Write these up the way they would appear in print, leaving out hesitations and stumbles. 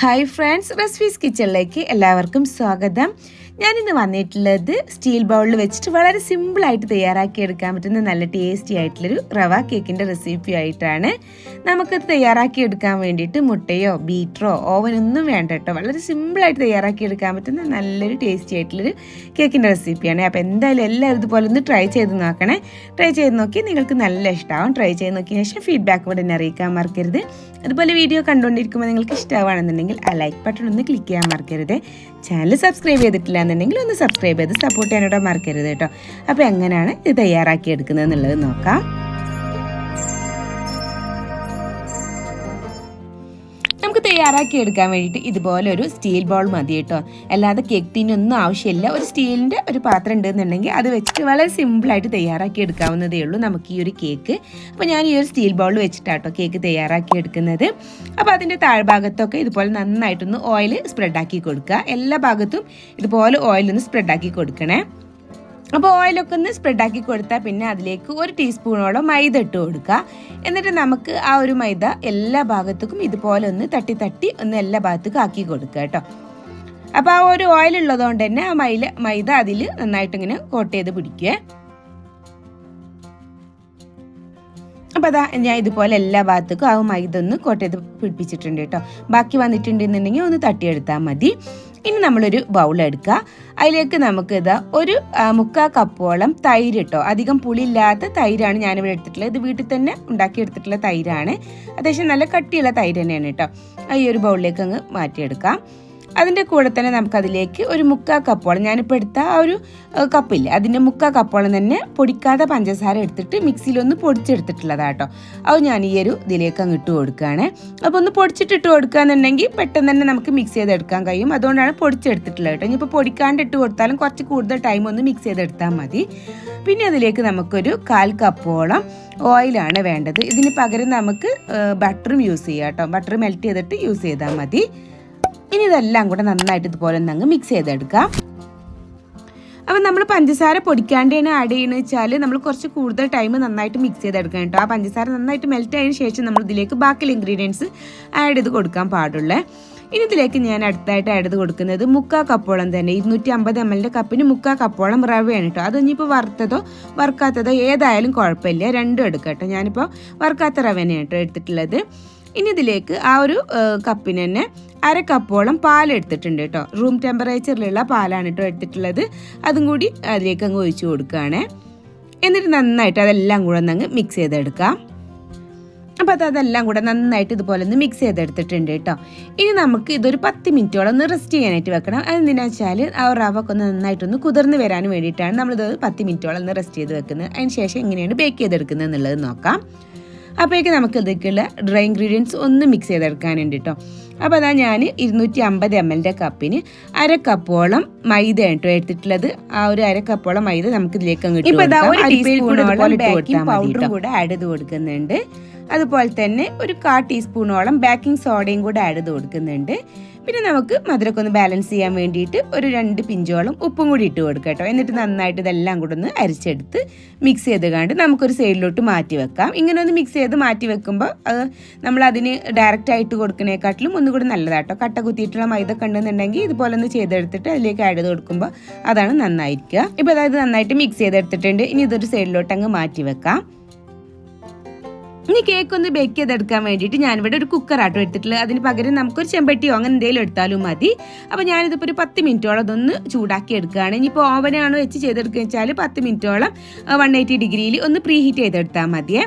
Hi friends, recipes കിച്ചണിലേക്ക് എല്ലാവർക്കും സ്വാഗതം. ഞാനിന്ന് വന്നിട്ടുള്ളത് സ്റ്റീൽ ബൗളിൽ വെച്ചിട്ട് വളരെ സിമ്പിളായിട്ട് തയ്യാറാക്കിയെടുക്കാൻ പറ്റുന്ന നല്ല ടേസ്റ്റി ആയിട്ടുള്ളൊരു റവ കേക്കിൻ്റെ റെസിപ്പി ആയിട്ടാണ്. നമുക്കത് തയ്യാറാക്കിയെടുക്കാൻ വേണ്ടിയിട്ട് മുട്ടയോ ബീറ്ററോ ഓവനൊന്നും വേണ്ട കേട്ടോ. വളരെ സിമ്പിളായിട്ട് തയ്യാറാക്കിയെടുക്കാൻ പറ്റുന്ന നല്ലൊരു ടേസ്റ്റി ആയിട്ടുള്ളൊരു കേക്കിൻ്റെ റെസിപ്പിയാണ്. അപ്പോൾ എന്തായാലും എല്ലാവരും ഇതുപോലെ ഒന്ന് ട്രൈ ചെയ്ത് നോക്കണേ. ട്രൈ ചെയ്ത് നോക്കി നിങ്ങൾക്ക് നല്ല ഇഷ്ടമാവും. ട്രൈ ചെയ്ത് നോക്കിയതിന് ശേഷം ഫീഡ്ബാക്ക് കൂടെ എന്നെ അറിയിക്കാൻ മറക്കരുത്. അതുപോലെ വീഡിയോ കണ്ടുകൊണ്ടിരിക്കുമ്പോൾ നിങ്ങൾക്ക് ഇഷ്ടമാണെന്നുണ്ടെങ്കിൽ ആ ലൈക്ക് ബട്ടൺ ഒന്ന് ക്ലിക്ക് ചെയ്യാൻ മറക്കരുത്. ചാനൽ സബ്സ്ക്രൈബ് ചെയ്തിട്ടില്ല എന്നുണ്ടെങ്കിൽ ഒന്ന് സബ്സ്ക്രൈബ് ചെയ്ത് സപ്പോർട്ട് ചെയ്യാനോടെ മറക്കരുത് കേട്ടോ. അപ്പോൾ എങ്ങനെയാണ് ഇത് തയ്യാറാക്കിയെടുക്കുന്നത് എന്നുള്ളത് നോക്കാം. നമുക്ക് തയ്യാറാക്കിയെടുക്കാൻ വേണ്ടിയിട്ട് ഇതുപോലെ ഒരു സ്റ്റീൽ ബൗൾ മതി കേട്ടോ. അല്ലാതെ കേക്ക് ടീനൊന്നും ആവശ്യമില്ല. ഒരു സ്റ്റീലിൻ്റെ ഒരു പാത്രം ഉണ്ടെന്നുണ്ടെങ്കിൽ അത് വെച്ചിട്ട് വളരെ സിമ്പിളായിട്ട് തയ്യാറാക്കി എടുക്കാവുന്നതേ ഉള്ളൂ നമുക്ക് ഈ ഒരു കേക്ക്. അപ്പോൾ ഞാൻ ഈ ഒരു സ്റ്റീൽ ബൗൾ വെച്ചിട്ടാട്ടോ കേക്ക് തയ്യാറാക്കി എടുക്കുന്നത്. അപ്പോൾ അതിൻ്റെ താഴ്ഭാഗത്തൊക്കെ ഇതുപോലെ നന്നായിട്ടൊന്ന് ഓയിൽ സ്പ്രെഡാക്കി കൊടുക്കുക. എല്ലാ ഭാഗത്തും ഇതുപോലെ ഓയിലൊന്ന് സ്പ്രെഡാക്കി കൊടുക്കണേ. അപ്പോൾ ഓയിലൊക്കെ ഒന്ന് സ്പ്രെഡാക്കി കൊടുത്താൽ പിന്നെ അതിലേക്ക് 1 ടീസ്പൂണോളം മൈദ ഇട്ട് കൊടുക്കുക. എന്നിട്ട് നമുക്ക് ആ ഒരു മൈദ എല്ലാ ഭാഗത്തേക്കും ഇതുപോലെ ഒന്ന് തട്ടി ഒന്ന് എല്ലാ ഭാഗത്തേക്കും ആക്കി കൊടുക്കുക കേട്ടോ. അപ്പോൾ ആ ഒരു ഓയിലുള്ളതുകൊണ്ട് തന്നെ ആ മൈദ അതിൽ നന്നായിട്ടിങ്ങനെ കോട്ട് ചെയ്ത് പിടിക്കുക. അപ്പോൾ അതാ ഞാൻ ഇതുപോലെ എല്ലാ ഭാഗത്തേക്കും ആ മൈദ ഒന്ന് കോട്ട് ചെയ്ത് പിടിപ്പിച്ചിട്ടുണ്ട് കേട്ടോ. ബാക്കി വന്നിട്ടുണ്ടെന്നുണ്ടെങ്കിൽ ഒന്ന് തട്ടിയെടുത്താൽ മതി. ഇനി നമ്മളൊരു ബൗൾ എടുക്കുക. അതിലേക്ക് നമുക്ക് ഇതാ ഒരു 3/4 കപ്പോളം തൈര് കേട്ടോ. അധികം പുളിയില്ലാത്ത തൈരാണ് ഞാനിവിടെ എടുത്തിട്ടുള്ളത്. ഇത് വീട്ടിൽ തന്നെ ഉണ്ടാക്കിയെടുത്തിട്ടുള്ള തൈരാണ്. അത്യാവശ്യം നല്ല കട്ടിയുള്ള തൈര് തന്നെയാണ് കേട്ടോ. ഈ ഒരു ബൗളിലേക്ക് അങ്ങ് മാറ്റിയെടുക്കാം. അതിൻ്റെ കൂടെ തന്നെ നമുക്കതിലേക്ക് ഒരു 3/4 കപ്പോളം, ഞാനിപ്പോൾ എടുത്ത ആ ഒരു കപ്പില്ല അതിൻ്റെ 3/4 കപ്പോളം തന്നെ പൊടിക്കാതെ പഞ്ചസാര എടുത്തിട്ട് മിക്സിയിലൊന്ന് പൊടിച്ചെടുത്തിട്ടുള്ളതാട്ടോ. അത് ഞാൻ ഈ ഒരു ഇതിലേക്ക് അങ്ങ് ഇട്ട് കൊടുക്കുകയാണ്. അപ്പോൾ ഒന്ന് പൊടിച്ചിട്ടിട്ട് കൊടുക്കുകയെന്നുണ്ടെങ്കിൽ പെട്ടെന്ന് തന്നെ നമുക്ക് മിക്സ് ചെയ്തെടുക്കാൻ കഴിയും. അതുകൊണ്ടാണ് പൊടിച്ചെടുത്തിട്ടുള്ളത് കേട്ടോ. ഇനിയിപ്പോൾ പൊടിക്കാണ്ട് ഇട്ട് കൊടുത്താലും കുറച്ച് കൂടുതൽ ടൈം ഒന്ന് മിക്സ് ചെയ്തെടുത്താൽ മതി. പിന്നെ അതിലേക്ക് നമുക്കൊരു 1/4 കപ്പോളം ഓയിലാണ് വേണ്ടത്. ഇതിന് പകരം നമുക്ക് ബട്ടറും യൂസ് ചെയ്യാം കേട്ടോ. ബട്ടർ മെൽറ്റ് ചെയ്തിട്ട് യൂസ് ചെയ്താൽ മതി. ഇനി ഇതെല്ലാം കൂടെ നന്നായിട്ട് ഇതുപോലെ ഒന്ന് മിക്സ് ചെയ്തെടുക്കാം. അപ്പം നമ്മൾ പഞ്ചസാര പൊടിക്കാണ്ടാണ് ആഡ് ചെയ്യുന്നത് വെച്ചാൽ നമ്മൾ കുറച്ച് കൂടുതൽ ടൈം നന്നായിട്ട് മിക്സ് ചെയ്തെടുക്കണം കേട്ടോ. ആ പഞ്ചസാര നന്നായിട്ട് മെൽറ്റ് ആയതിനു ശേഷം നമ്മൾ ഇതിലേക്ക് ബാക്കിയുള്ള ഇൻഗ്രീഡിയൻസ് ആഡ് ചെയ്ത് കൊടുക്കാൻ പാടുള്ളൂ. ഇനി ഇതിലേക്ക് ഞാൻ അടുത്തായിട്ട് ആഡ് ചെയ്ത് കൊടുക്കുന്നത് 3/4 കപ്പോളം തന്നെ 250 ml കപ്പിന് 3/4 കപ്പോളം റവയാണ് കേട്ടോ. അത് ഇനിയിപ്പോൾ വറുത്തതോ വറുക്കാത്തതോ ഏതായാലും കുഴപ്പമില്ല, രണ്ടും എടുക്കാം കേട്ടോ. ഞാനിപ്പോൾ വറുക്കാത്ത റവയാണ് കേട്ടോ എടുത്തിട്ടുള്ളത്. ഇനി ഇതിലേക്ക് ആ ഒരു കപ്പിന് തന്നെ 1/2 കപ്പോളം പാലെടുത്തിട്ടുണ്ട് കേട്ടോ. റൂം ടെമ്പറേച്ചറിലുള്ള പാലാണ് കേട്ടോ എടുത്തിട്ടുള്ളത്. അതും കൂടി അതിലേക്ക് അങ്ങ് ഒഴിച്ചു കൊടുക്കുകയാണ്. എന്നിട്ട് നന്നായിട്ട് അതെല്ലാം കൂടെ ഒന്ന് മിക്സ് ചെയ്തെടുക്കാം. അപ്പോൾ അതെല്ലാം കൂടെ നന്നായിട്ട് ഇതുപോലെ ഒന്ന് മിക്സ് ചെയ്തെടുത്തിട്ടുണ്ട് കേട്ടോ. ഇനി നമുക്ക് ഇതൊരു 10 മിനിറ്റോളം ഒന്ന് റെസ്റ്റ് ചെയ്യാനായിട്ട് വെക്കണം. അതെന്തിനാ വെച്ചാൽ ആ റവൊക്കെ ഒന്ന് നന്നായിട്ടൊന്ന് കുതിർന്ന് വരാൻ വേണ്ടിയിട്ടാണ് നമ്മളിത് 10 മിനിറ്റോളം ഒന്ന് റെസ്റ്റ് ചെയ്ത് വെക്കുന്നത്. അതിന് ശേഷം എങ്ങനെയാണ് ബേക്ക് ചെയ്തെടുക്കുന്നത് എന്നുള്ളത് നോക്കാം. അപ്പോഴേക്ക് നമുക്ക് ഇതൊക്കെയുള്ള ഡ്രൈ ഇൻഗ്രീഡിയൻസ് ഒന്ന് മിക്സ് ചെയ്തെടുക്കാനുണ്ട് കേട്ടോ. അപ്പോൾ അതാ ഞാൻ 250 ml കപ്പിന് 1/2 കപ്പോളം മൈദ കേട്ടോ എടുത്തിട്ടുള്ളത്. ആ ഒരു 1/2 കപ്പോളം മൈദ നമുക്ക് ഇതിലേക്ക് അങ്ങ് ഇട്ട് കൊടുക്കാം. പൗഡറും കൂടെ ആഡ് ചെയ്ത് കൊടുക്കുന്നുണ്ട്. അതുപോലെ തന്നെ ഒരു 1/4 ടീസ്പൂണോളം ബേക്കിംഗ് സോഡയും കൂടെ ആഡ് ചെയ്ത് കൊടുക്കുന്നുണ്ട്. പിന്നെ നമുക്ക് മധുരമൊക്കെ ഒന്ന് ബാലൻസ് ചെയ്യാൻ വേണ്ടിയിട്ട് ഒരു 2 പിഞ്ചോളം ഉപ്പും കൂടി ഇട്ട് കൊടുക്കാം കേട്ടോ. എന്നിട്ട് നന്നായിട്ട് ഇതെല്ലാം കൂടെ ഒന്ന് അരിച്ചെടുത്ത് മിക്സ് ചെയ്ത് കണ്ട് നമുക്കൊരു സൈഡിലോട്ട് മാറ്റി വെക്കാം. ഇങ്ങനെ ഒന്ന് മിക്സ് ചെയ്ത് മാറ്റി വെക്കുമ്പോൾ അത് നമ്മളതിന് ഡയറക്റ്റ് ആയിട്ട് കൊടുക്കുന്നതിനെക്കാട്ടിലും ഒന്നുകൂടി നല്ലതാട്ടോ. കട്ട കുത്തിയിട്ടുള്ള മൈദ കണ്ടെന്നുണ്ടെങ്കിൽ ഇതുപോലെ ഒന്ന് ചെയ്തെടുത്തിട്ട് അതിലേക്ക് ആഡ് ചെയ്ത് കൊടുക്കുമ്പോൾ അതാണ് നന്നായിരിക്കുക. ഇപ്പോൾ അതായത് നന്നായിട്ട് മിക്സ് ചെയ്തെടുത്തിട്ടുണ്ട്. ഇനി ഇതൊരു സൈഡിലോട്ട് അങ്ങ് മാറ്റി വെക്കാം. ഇനി കേക്ക് ഒന്ന് ബേക്ക് ചെയ്തെടുക്കാൻ വേണ്ടിയിട്ട് ഞാനിവിടെ ഒരു കുക്കറാട്ടോ എടുത്തിട്ടുള്ളത്. അതിന് പകരം നമുക്കൊരു ചെമ്പട്ടിയോ അങ്ങനെ എന്തെങ്കിലും എടുത്താലും മതി. അപ്പോൾ ഞാനിതിപ്പോൾ ഒരു 10 മിനിറ്റോളം അതൊന്ന് ചൂടാക്കി എടുക്കുകയാണ്. ഇനിയിപ്പോൾ ഓവനാണ് വെച്ച് ചെയ്തെടുക്കുക വെച്ചാൽ 10 മിനിറ്റോളം 180 ഡിഗ്രിയിൽ ഒന്ന് പ്രീ ഹീറ്റ് ചെയ്തെടുത്താൽ മതിയേ.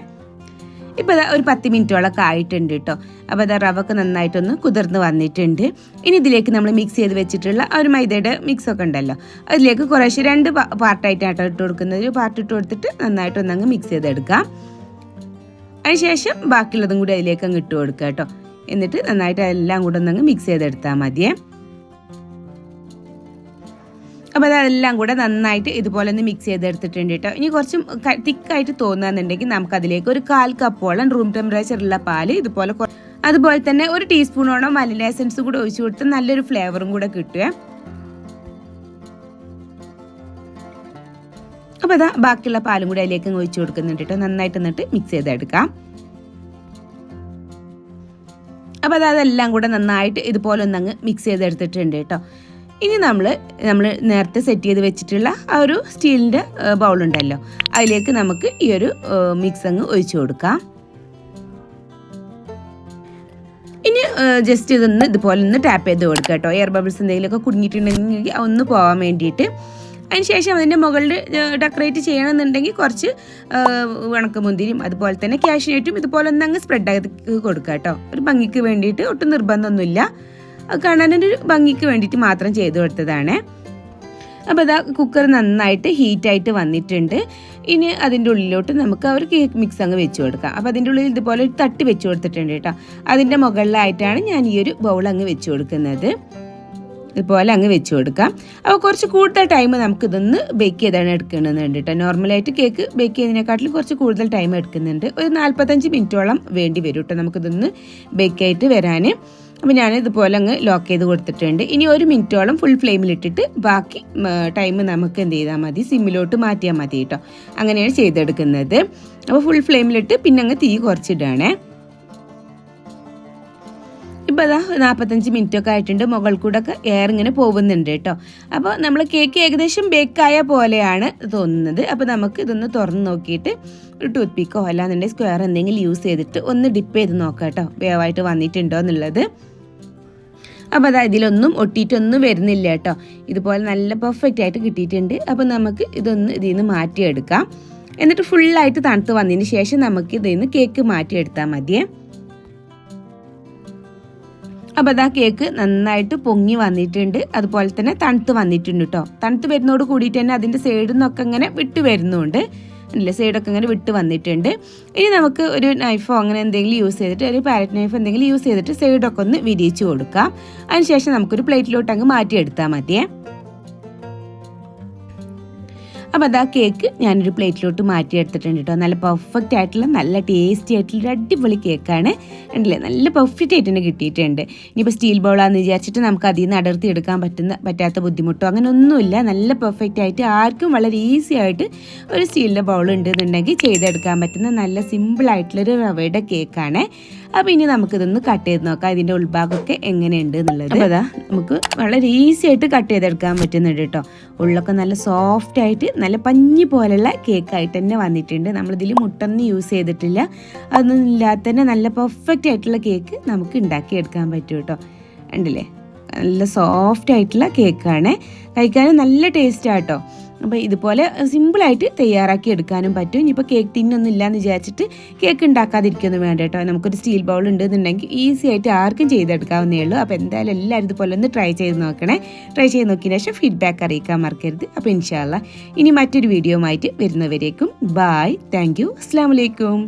ഇപ്പോൾ ഒരു 10 മിനിറ്റോളൊക്കെ ആയിട്ടുണ്ട് കേട്ടോ. അപ്പോൾ അത് റവൊക്കെ നന്നായിട്ടൊന്ന് കുതിർന്ന് വന്നിട്ടുണ്ട്. ഇനി ഇതിലേക്ക് നമ്മൾ മിക്സ് ചെയ്ത് വെച്ചിട്ടുള്ള ആ ഒരു മൈദയുടെ മിക്സൊക്കെ ഉണ്ടല്ലോ, അതിലേക്ക് കുറേശ്ശെ 2 പാർട്ടായിട്ടാട്ടോ ഇട്ട് കൊടുക്കുന്നത്. ഒരു പാർട്ട് ഇട്ട് കൊടുത്തിട്ട് നന്നായിട്ടൊന്നങ്ങ് മിക്സ് ചെയ്തെടുക്കാം. അതിനുശേഷം ബാക്കിയുള്ളതും കൂടി അതിലേക്ക് അങ്ങ് ഇട്ട് കൊടുക്കുക കേട്ടോ. എന്നിട്ട് നന്നായിട്ട് എല്ലാം കൂടെ ഒന്നങ്ങ് മിക്സ് ചെയ്തെടുത്താൽ മതിയേ. അപ്പോൾ അതെല്ലാം കൂടെ നന്നായിട്ട് ഇതുപോലെ ഒന്ന് മിക്സ് ചെയ്തെടുത്തിട്ടുണ്ട് കേട്ടോ. ഇനി കുറച്ചും തിക്കായിട്ട് തോന്നുകയെന്നുണ്ടെങ്കിൽ നമുക്കതിലേക്ക് ഒരു 1/4 കപ്പോളം റൂം ടെമ്പറേച്ചറുള്ള പാല് അതുപോലെ തന്നെ 1 ടീസ്പൂണോളം വനില എസൻസ് കൂടെ ഒഴിച്ചു കൊടുത്ത് നല്ലൊരു ഫ്ലേവറും കൂടെ കിട്ടുക. അപ്പോൾ അതാ ബാക്കിയുള്ള പാലും കൂടി അതിലേക്ക് ഒഴിച്ചു കൊടുക്കുന്നുണ്ട് കേട്ടോ. നന്നായിട്ട് എന്നിട്ട് മിക്സ് ചെയ്തെടുക്കാം. അപ്പോൾ അതെല്ലാം കൂടെ നന്നായിട്ട് ഇതുപോലെ ഒന്നങ്ങ് മിക്സ് ചെയ്തെടുത്തിട്ടുണ്ട് കേട്ടോ. ഇനി നമ്മൾ നേരത്തെ സെറ്റ് ചെയ്ത് വെച്ചിട്ടുള്ള ആ ഒരു സ്റ്റീലിൻ്റെ ബൗളുണ്ടല്ലോ, അതിലേക്ക് നമുക്ക് ഈ ഒരു മിക്സ് അങ്ങ് ഒഴിച്ചു കൊടുക്കാം. ഇനി ജസ്റ്റ് ഇതൊന്ന് ഇതുപോലെ ഒന്ന് ടാപ്പ് ചെയ്ത് കൊടുക്കുക കേട്ടോ. എയർ ബബിൾസ് എന്തെങ്കിലുമൊക്കെ കുടുങ്ങിയിട്ടുണ്ടെങ്കിൽ ഒന്ന് പോകാൻ വേണ്ടിയിട്ട്. അതിനുശേഷം അതിൻ്റെ മുകളിൽ ഡെക്കറേറ്റ് ചെയ്യണമെന്നുണ്ടെങ്കിൽ കുറച്ച് ഉണക്കമുന്തിരിയും അതുപോലെ തന്നെ കാഷ്യൂനട്ടും ഇതുപോലെ ഒന്ന് അങ്ങ് സ്പ്രെഡ് ആക്കി കൊടുക്കുക കേട്ടോ. ഒരു ഭംഗിക്ക് വേണ്ടിയിട്ട്, ഒട്ടും നിർബന്ധമൊന്നുമില്ല, അത് കാണാനൊരു ഭംഗിക്ക് വേണ്ടിയിട്ട് മാത്രം ചെയ്തു കൊടുത്തതാണ്. അപ്പോൾ ഇതാ കുക്കർ നന്നായിട്ട് ഹീറ്റായിട്ട് വന്നിട്ടുണ്ട്. ഇനി അതിൻ്റെ ഉള്ളിലോട്ട് നമുക്ക് ഒരു കേക്ക് മിക്സ് അങ്ങ് വെച്ച് കൊടുക്കാം. അപ്പോൾ അതിൻ്റെ ഉള്ളിൽ ഇതുപോലെ ഒരു തട്ട് വെച്ച് കൊടുത്തിട്ടുണ്ട് കേട്ടോ. അതിൻ്റെ മുകളിലായിട്ടാണ് ഞാൻ ഈ ഒരു ബൗൾ അങ്ങ് വെച്ച് കൊടുക്കുന്നത്. ഇതുപോലെ അങ്ങ് വെച്ച് കൊടുക്കാം. അപ്പോൾ കുറച്ച് കൂടുതൽ ടൈം നമുക്കിതൊന്ന് ബേക്ക് ചെയ്താണ് എടുക്കണമെന്നുണ്ട് കേട്ടോ. നോർമലായിട്ട് കേക്ക് ബേക്ക് ചെയ്യുന്നതിനെക്കാട്ടിലും കുറച്ച് കൂടുതൽ ടൈം എടുക്കുന്നുണ്ട്. ഒരു 45 മിനിറ്റോളം വേണ്ടി വരും കേട്ടോ നമുക്കിതൊന്ന് ബേക്കായിട്ട് വരാൻ. അപ്പോൾ ഞാൻ ഇതുപോലെ അങ്ങ് ലോക്ക് ചെയ്ത് കൊടുത്തിട്ടുണ്ട്. ഇനി 1 മിനിറ്റോളം ഫുൾ ഫ്ലെയിമിലിട്ടിട്ട് ബാക്കി ടൈം നമുക്ക് എന്ത് ചെയ്താൽ മതി, സിമ്മിലോട്ട് മാറ്റിയാൽ മതി കേട്ടോ. അങ്ങനെയാണ് ചെയ്തെടുക്കുന്നത്. അപ്പോൾ ഫുൾ ഫ്ലെയിമിലിട്ട് പിന്നെ അങ്ങ് തീ കുറച്ചിടുകയാണേ. ഇപ്പോൾ അതാ 45 മിനിറ്റൊക്കെ ആയിട്ടുണ്ട്. മുകളിൽ കൂടെ ഒക്കെ എയർ ഇങ്ങനെ പോകുന്നുണ്ട് കേട്ടോ. അപ്പോൾ നമ്മൾ കേക്ക് ഏകദേശം ബേക്കായ പോലെയാണ് തോന്നുന്നത്. അപ്പോൾ നമുക്ക് ഇതൊന്ന് തുറന്ന് നോക്കിയിട്ട് ഒരു ടൂത്ത് പിക്കോ അല്ലാന്നുണ്ടെങ്കിൽ സ്ക്വയർ എന്തെങ്കിലും യൂസ് ചെയ്തിട്ട് ഒന്ന് ഡിപ്പ് ചെയ്ത് നോക്കാം കേട്ടോ, വേവായിട്ട് വന്നിട്ടുണ്ടോ എന്നുള്ളത്. അപ്പോൾ അതാ ഇതിലൊന്നും ഒട്ടിയിട്ടൊന്നും വരുന്നില്ല കേട്ടോ. ഇതുപോലെ നല്ല പെർഫെക്റ്റ് ആയിട്ട് കിട്ടിയിട്ടുണ്ട്. അപ്പോൾ നമുക്ക് ഇതൊന്ന് ഇതിൽ നിന്ന് മാറ്റിയെടുക്കാം. എന്നിട്ട് ഫുള്ളായിട്ട് തണുത്ത് വന്നതിന് ശേഷം നമുക്ക് ഇതിൽ നിന്ന് കേക്ക് മാറ്റിയെടുത്താൽ മതിയേ. അപ്പോൾ അതാ കേക്ക് നന്നായിട്ട് പൊങ്ങി വന്നിട്ടുണ്ട്, അതുപോലെ തന്നെ തണുത്ത് വന്നിട്ടുണ്ട് കേട്ടോ. തണുത്ത് വരുന്നതോട് കൂടിയിട്ട് തന്നെ അതിൻ്റെ സൈഡിൽ നിന്നൊക്കെ ഇങ്ങനെ വിട്ട് വരുന്നുണ്ട്, അല്ലേ, സൈഡൊക്കെ ഇങ്ങനെ വിട്ട് വന്നിട്ടുണ്ട്. ഇനി നമുക്ക് ഒരു നൈഫോ അങ്ങനെ എന്തെങ്കിലും യൂസ് ചെയ്തിട്ട്, ഒരു പാരറ്റ് നൈഫോ എന്തെങ്കിലും യൂസ് ചെയ്തിട്ട് സൈഡൊക്കെ ഒന്ന് വിരിയിച്ച് കൊടുക്കാം. അതിനുശേഷം നമുക്കൊരു പ്ലേറ്റിലോട്ട് അങ്ങ് മാറ്റിയെടുത്താൽ മതിയേ. അപ്പോൾ അതാ കേക്ക് ഞാനൊരു പ്ലേറ്റിലോട്ട് മാറ്റിയെടുത്തിട്ടുണ്ട് കേട്ടോ. നല്ല പെർഫെക്റ്റ് ആയിട്ടുള്ള, നല്ല ടേസ്റ്റി ആയിട്ടുള്ള ഒരു അടിപൊളി കേക്കാണ്, ഉണ്ടല്ലേ, നല്ല പെർഫെക്റ്റ് ആയിട്ട് തന്നെ കിട്ടിയിട്ടുണ്ട്. ഇനിയിപ്പോൾ സ്റ്റീൽ ബൗളാണെന്ന് വിചാരിച്ചിട്ട് നമുക്ക് അതിൽ നിന്ന് അടർത്തി എടുക്കാൻ പറ്റാത്ത ബുദ്ധിമുട്ടോ അങ്ങനെ ഒന്നുമില്ല. നല്ല പെർഫെക്റ്റ് ആയിട്ട് ആർക്കും വളരെ ഈസി ആയിട്ട് ഒരു സ്റ്റീലിൻ്റെ ബൗൾ ഉണ്ടെന്നുണ്ടെങ്കിൽ ചെയ്തെടുക്കാൻ പറ്റുന്ന നല്ല സിമ്പിളായിട്ടുള്ളൊരു റവയുടെ കേക്കാണ്. അപ്പോൾ ഇനി നമുക്കിതൊന്ന് കട്ട് ചെയ്ത് നോക്കാം, ഇതിൻ്റെ ഉൾഭാഗമൊക്കെ എങ്ങനെയുണ്ട് എന്നുള്ളത്. അപ്പോൾ അതാ നമുക്ക് വളരെ ഈസി ആയിട്ട് കട്ട് ചെയ്തെടുക്കാൻ പറ്റുന്നുണ്ട് കേട്ടോ. ഉള്ളൊക്കെ നല്ല സോഫ്റ്റ് ആയിട്ട് നല്ല പഞ്ഞി പോലുള്ള കേക്കായിട്ട് തന്നെ വന്നിട്ടുണ്ട്. നമ്മളിതിൽ മുട്ടൊന്നും യൂസ് ചെയ്തിട്ടില്ല, അതൊന്നും ഇല്ലാതെ തന്നെ നല്ല പെർഫെക്റ്റ് ആയിട്ടുള്ള കേക്ക് നമുക്ക് ഉണ്ടാക്കിയെടുക്കാൻ പറ്റും കേട്ടോ. ഉണ്ടല്ലേ, നല്ല സോഫ്റ്റ് ആയിട്ടുള്ള കേക്കാണ്, കഴിക്കാനും നല്ല ടേസ്റ്റാണ് കേട്ടോ. അപ്പോൾ ഇതുപോലെ സിമ്പിളായിട്ട് തയ്യാറാക്കി എടുക്കാനും പറ്റും. ഇനിയിപ്പോൾ കേക്ക് ടിന്നൊന്നും ഇല്ലയെന്ന് വിചാരിച്ചിട്ട് കേക്ക് ഉണ്ടാക്കാതിരിക്കൊന്നും വേണ്ട കേട്ടോ. നമുക്കൊരു സ്റ്റീൽ ബൗൾ ഉണ്ടെന്നുണ്ടെങ്കിൽ ഈസി ആയിട്ട് ആർക്കും ചെയ്തെടുക്കാവുന്നേ ഉള്ളൂ. അപ്പോൾ എന്തായാലും എല്ലാവരും ഇതുപോലെ ഒന്ന് ട്രൈ ചെയ്ത് നോക്കണേ. ട്രൈ ചെയ്ത് നോക്കിയതിന് ശേഷം ഫീഡ്ബാക്ക് അറിയിക്കാൻ മറക്കരുത്. അപ്പോൾ ഇൻഷാ അല്ലാ ഇനി മറ്റൊരു വീഡിയോ ആയിട്ട് വരുന്നവരേക്കും ബായ്, താങ്ക് യു, അസ്സലാമു അലൈക്കും.